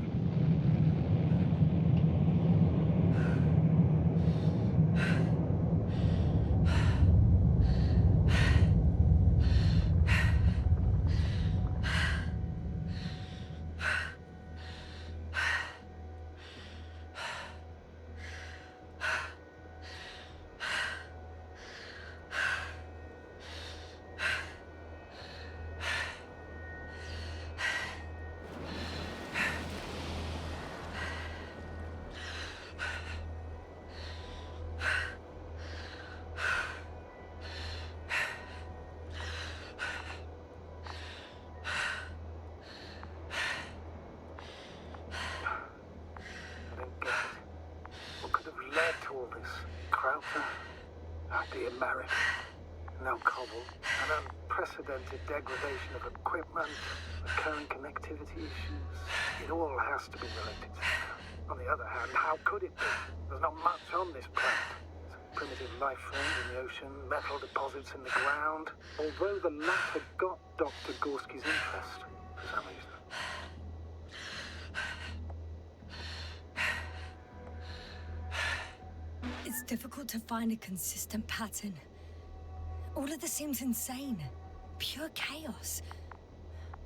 [SPEAKER 9] Marriott, now Koval, an unprecedented degradation of equipment, recurring connectivity issues. It all has to be related. On the other hand, how could it be? There's not much on this planet. Some primitive life forms in the ocean, metal deposits in the ground. Although the latter got Dr. Gorski's interest, for some reason.
[SPEAKER 2] It's difficult to find a consistent pattern. All of this seems insane. Pure chaos.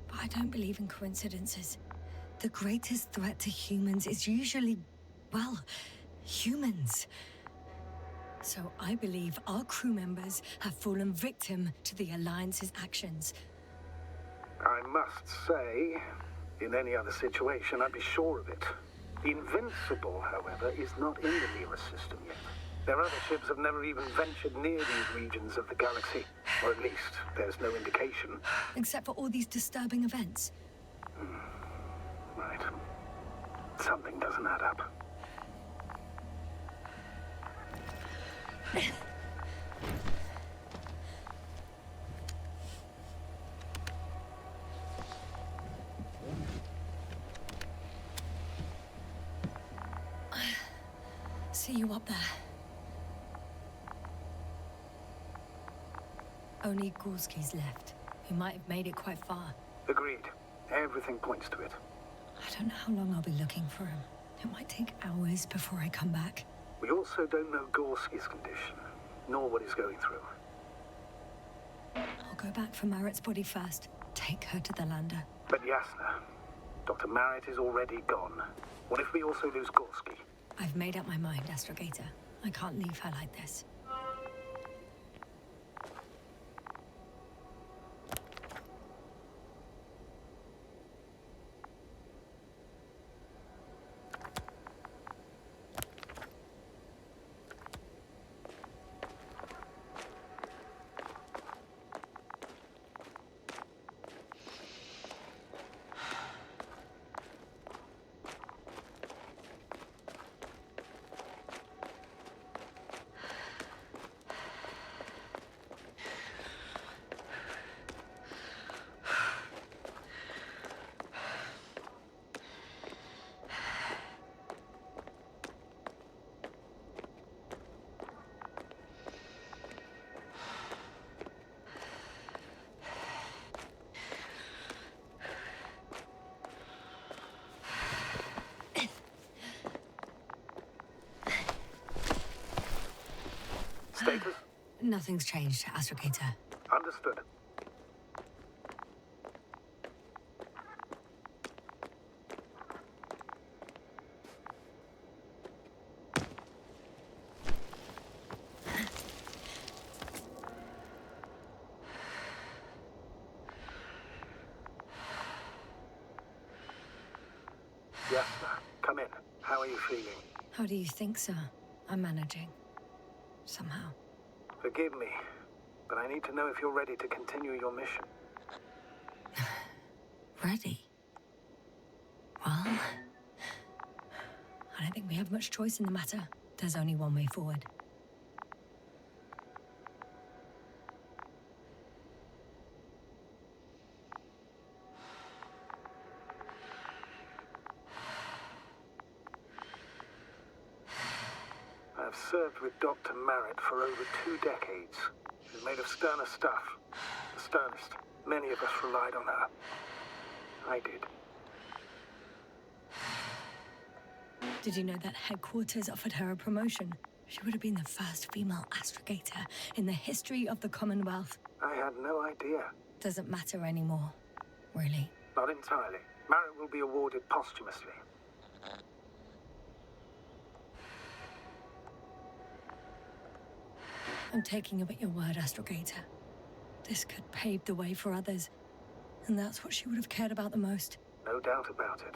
[SPEAKER 2] But I don't believe in coincidences. The greatest threat to humans is usually, well, humans. So I believe our crew members have fallen victim to the Alliance's actions.
[SPEAKER 9] I must say, in any other situation, I'd be sure of it. The Invincible, however, is not in the nearest system yet. Their other ships have never even ventured near these regions of the galaxy. Or at least, there's no indication.
[SPEAKER 2] Except for all these disturbing events.
[SPEAKER 9] Right. Something doesn't add up.
[SPEAKER 2] See you up there. Only Gorski's left. He might have made it quite far.
[SPEAKER 9] Agreed. Everything points to it.
[SPEAKER 2] I don't know how long I'll be looking for him. It might take hours before I come back.
[SPEAKER 9] We also don't know Gorski's condition, nor what he's going through.
[SPEAKER 2] I'll go back for Marriot's body first. Take her to the lander.
[SPEAKER 9] But Yasna, Dr. Marriott is already gone. What if we also lose Gorski?
[SPEAKER 2] I've made up my mind, Astrogator. I can't leave her like this.
[SPEAKER 9] Status?
[SPEAKER 2] Nothing's changed, Astrogator.
[SPEAKER 9] Understood. Yes, sir. Come in. How are you feeling?
[SPEAKER 2] How do you think, sir? I'm managing. Somehow.
[SPEAKER 9] Forgive me, but I need to know if you're ready to continue your mission.
[SPEAKER 2] Ready? Well, I don't think we have much choice in the matter. There's only one way forward.
[SPEAKER 9] I've served with Dr. Marrett for over 2 decades. She's made of sterner stuff. The sternest. Many of us relied on her. I did.
[SPEAKER 2] Did you know that headquarters offered her a promotion? She would have been the first female astrogator in the history of the Commonwealth.
[SPEAKER 9] I had no idea.
[SPEAKER 2] Doesn't matter anymore, really.
[SPEAKER 9] Not entirely. Marrett will be awarded posthumously.
[SPEAKER 2] I'm taking you at your word, Astrogator. This could pave the way for others. And that's what she would have cared about the most.
[SPEAKER 9] No doubt about it.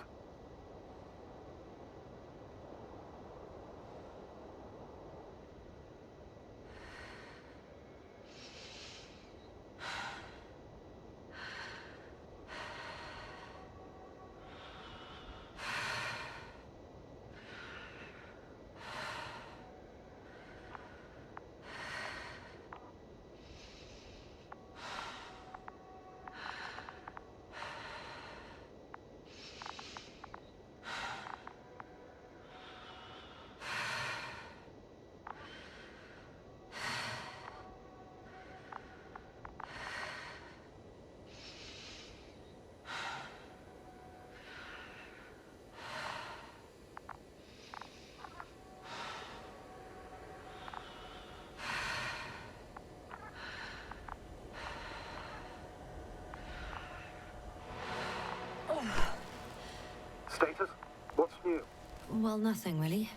[SPEAKER 9] Status? What's new?
[SPEAKER 2] Well, nothing really.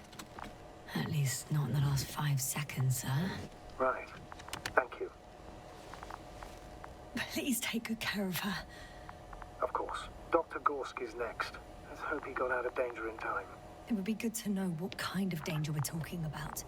[SPEAKER 2] At least not in the last 5 seconds, sir.
[SPEAKER 9] Right. Thank you.
[SPEAKER 2] Please take good care of her.
[SPEAKER 9] Of course. Dr. Gorsk is next. Let's hope he got out of danger in time.
[SPEAKER 2] It would be good to know what kind of danger we're talking about.